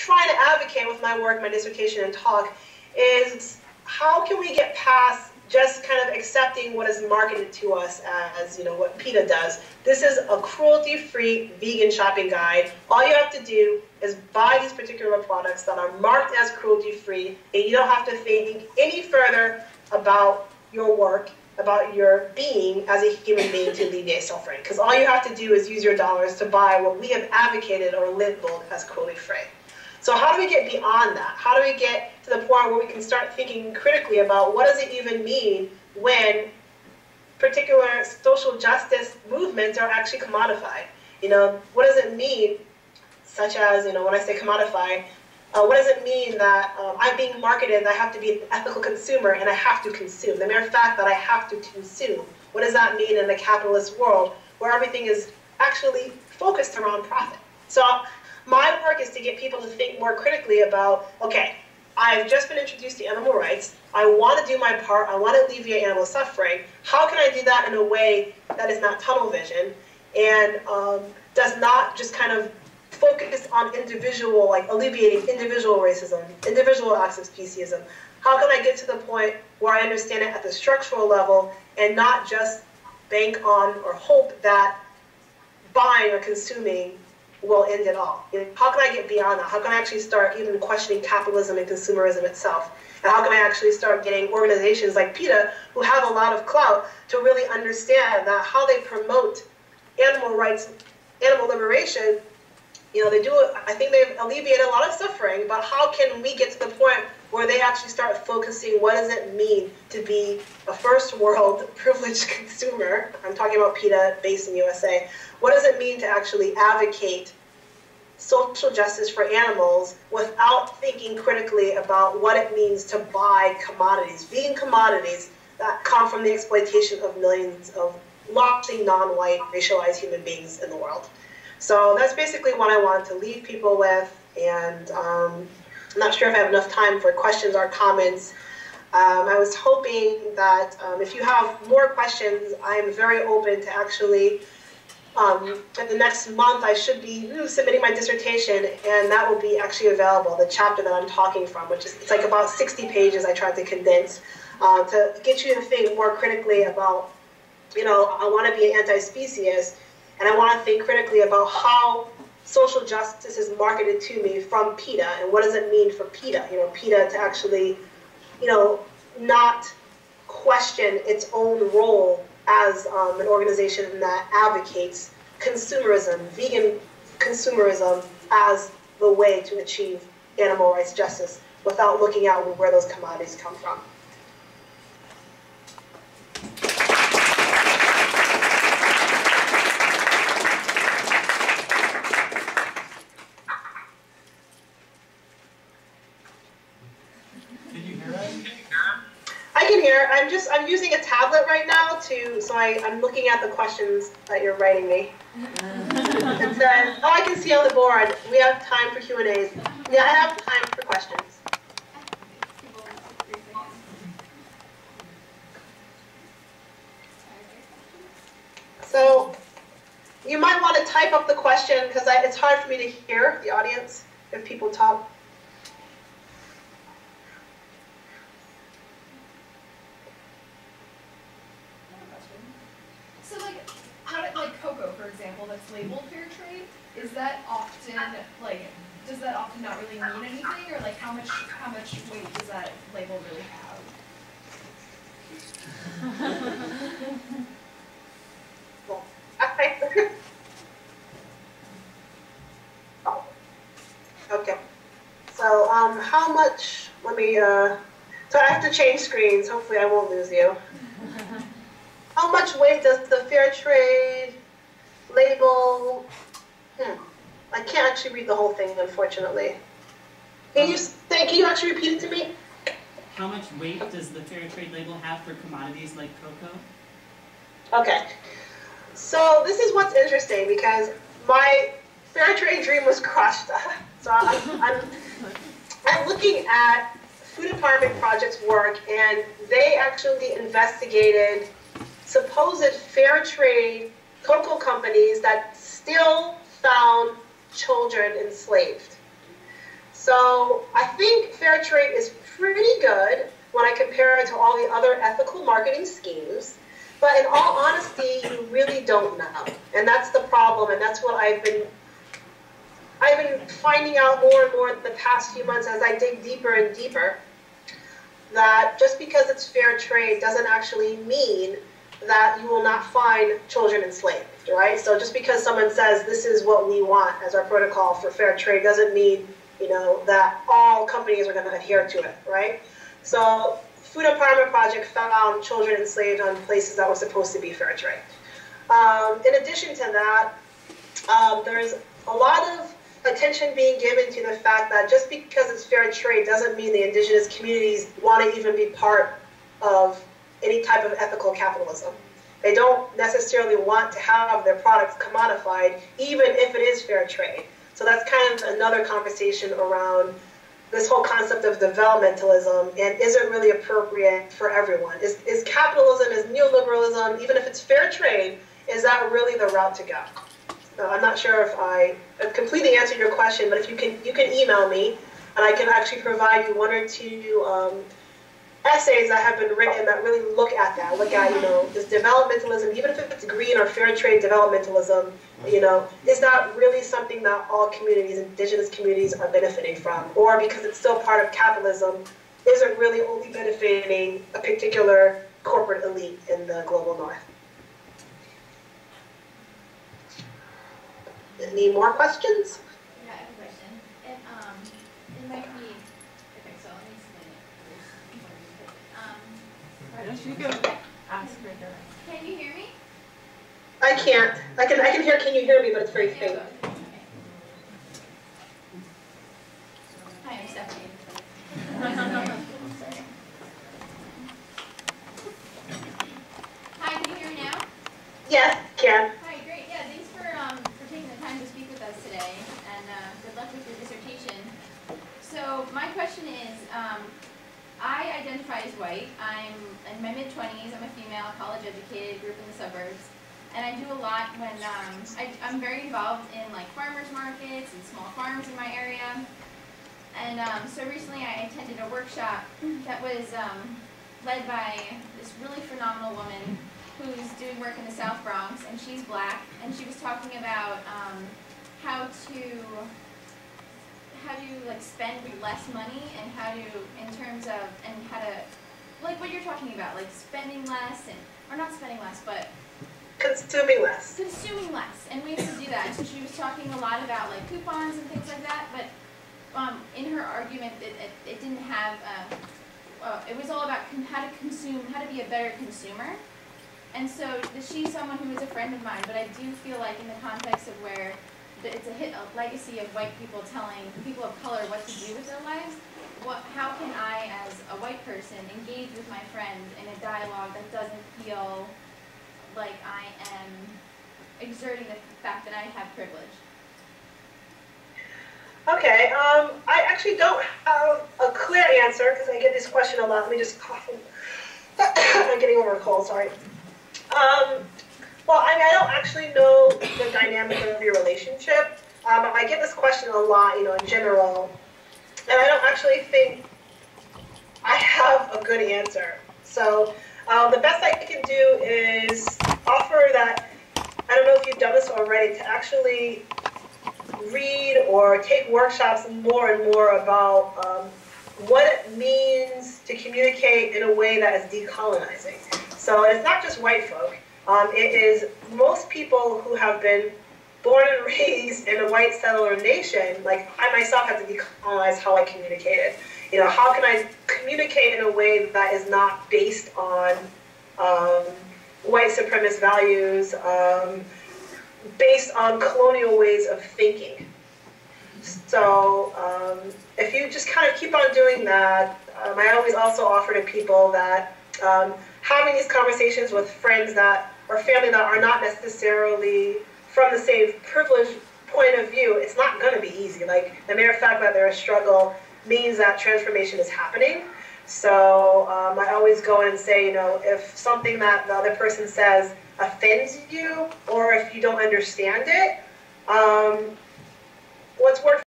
trying to advocate with my work, my dissertation and talk, is how can we get past just kind of accepting what is marketed to us as, what PETA does. This is a cruelty-free vegan shopping guide. All you have to do is buy these particular products that are marked as cruelty-free, and you don't have to think any further about your work, about your being as a human being to alleviate suffering. Because all you have to do is use your dollars to buy what we have advocated or labeled as cruelty-free. So how do we get beyond that? How do we get to the point where we can start thinking critically about what does it even mean when particular social justice movements are actually commodified? What does it mean, such as, when I say commodified, what does it mean that I'm being marketed and I have to be an ethical consumer and I have to consume? The mere fact that I have to consume, what does that mean in a capitalist world where everything is actually focused around profit? So my work is to get people to think more critically about, okay, I've just been introduced to animal rights. I want to do my part. I want to alleviate animal suffering. How can I do that in a way that is not tunnel vision and does not just kind of focus on individual, like alleviating individual racism, individual acts of speciesism? How can I get to the point where I understand it at the structural level and not just bank on or hope that buying or consuming will end it all? How can I get beyond that? How can I actually start even questioning capitalism and consumerism itself? And how can I actually start getting organizations like PETA, who have a lot of clout, to really understand that how they promote animal rights, animal liberation, they do it. I think they've alleviated a lot of suffering, but how can we get to the point where they actually start focusing, what does it mean to be a first world privileged consumer? I'm talking about PETA based in USA. What does it mean to actually advocate social justice for animals without thinking critically about what it means to buy commodities, vegan commodities that come from the exploitation of millions of largely non-white racialized human beings in the world? So that's basically what I wanted to leave people with, and I'm not sure if I have enough time for questions or comments. I was hoping that if you have more questions, I'm very open to actually, in the next month, I should be submitting my dissertation, and that will be actually available, the chapter that I'm talking from, which is, it's like about 60 pages I tried to condense, to get you to think more critically about, I want to be an anti-speciesist, and I want to think critically about how social justice is marketed to me from PETA, and what does it mean for PETA, PETA to actually, not question its own role as an organization that advocates consumerism, vegan consumerism, as the way to achieve animal rights justice without looking at where those commodities come from. I'm using a tablet right now I'm looking at the questions that you're writing me. It says, I can see on the board, we have time for Q&As. Yeah, I have time for questions. So you might want to type up the question because it's hard for me to hear the audience if people talk. Cocoa, for example, that's labeled fair trade, is that often does that often not really mean anything, or how much weight does that label really have? Okay. So how much? Let me. So I have to change screens. Hopefully, I won't lose you. How much weight does the fair trade label? I can't actually read the whole thing, unfortunately. Can you actually repeat it to me? How much weight does the fair trade label have for commodities like cocoa? Okay. So this is what's interesting, because my fair trade dream was crushed. So I'm looking at Food Empowerment Project's work, and they actually investigated supposed fair trade cocoa companies that still found children enslaved. So I think fair trade is pretty good when I compare it to all the other ethical marketing schemes. But in all honesty, you really don't know. And that's the problem, and that's what I've been finding out more and more in the past few months as I dig deeper and deeper, that just because it's fair trade doesn't actually mean that you will not find children enslaved, right? So just because someone says this is what we want as our protocol for fair trade doesn't mean, you know, that all companies are going to adhere to it, right? So Food Empowerment Project found children enslaved on places that were supposed to be fair trade. In addition to that, there's a lot of attention being given to the fact that just because it's fair trade doesn't mean the indigenous communities want to even be part of any type of ethical capitalism. They don't necessarily want to have their products commodified, even if it is fair trade. So that's kind of another conversation around this whole concept of developmentalism, and is it really appropriate for everyone? Is capitalism, is neoliberalism, even if it's fair trade, is that really the route to go? I'm not sure if I completely answered your question, but if you can email me, and I can actually provide you one or two essays that have been written that really look at that, look at, you know, this developmentalism, even if it's green or fair trade developmentalism, you know, is that really something that all communities, indigenous communities, are benefiting from? Or because it's still part of capitalism, is it really only benefiting a particular corporate elite in the global north? Any more questions? Yeah, I have a question. It might be, okay, so let me explain it first. You go ask her directly. Can you hear me? I can't. I can hear, can you hear me, but it's very faint. Okay. Hi, I'm Stephanie. Sorry. Hi, can you hear me now? Yes, can. Hi, great. Yeah, thanks for taking the time to speak with us today, and good luck with your dissertation. So my question is, I identify as white. I'm in my mid-20s. I'm a female, college-educated, grew up in the suburbs, and I do a lot when I'm very involved in like farmers markets and small farms in my area. And so recently I attended a workshop that was led by this really phenomenal woman who's doing work in the South Bronx, and she's black, and she was talking about how to like spend less money, and how to, in terms of, and how to, like what you're talking about, like spending less, and, or not spending less, but consuming less. Consuming less, and ways to do that. So she was talking a lot about like coupons and things like that, but in her argument, it didn't have, it was all about how to consume, how to be a better consumer. And so she's someone who is a friend of mine, but I do feel like in the context of where it's a legacy of white people telling people of color what to do with their lives, how can I, as a white person, engage with my friend in a dialogue that doesn't feel like I am exerting the fact that I have privilege? Okay, I actually don't have a clear answer because I get this question a lot. Let me just cough. I'm getting over a cold, sorry. Well, I don't actually know the dynamic of your relationship. I get this question a lot, you know, in general, and I don't actually think I have a good answer. So the best I can do is offer that, I don't know if you've done this already, to actually read or take workshops more and more about what it means to communicate in a way that is decolonizing. So it's not just white folk. It is most people who have been born and raised in a white settler nation. Like I myself had to decolonize how I communicated. You know, how can I communicate in a way that is not based on white supremacist values, based on colonial ways of thinking. So if you just kind of keep on doing that, I always also offer to people that having these conversations with friends that or family that are not necessarily from the same privileged point of view, it's not going to be easy. Like the mere fact that there's a struggle means that transformation is happening. So I always go in and say, you know, if something that the other person says offends you, or if you don't understand it, what's worked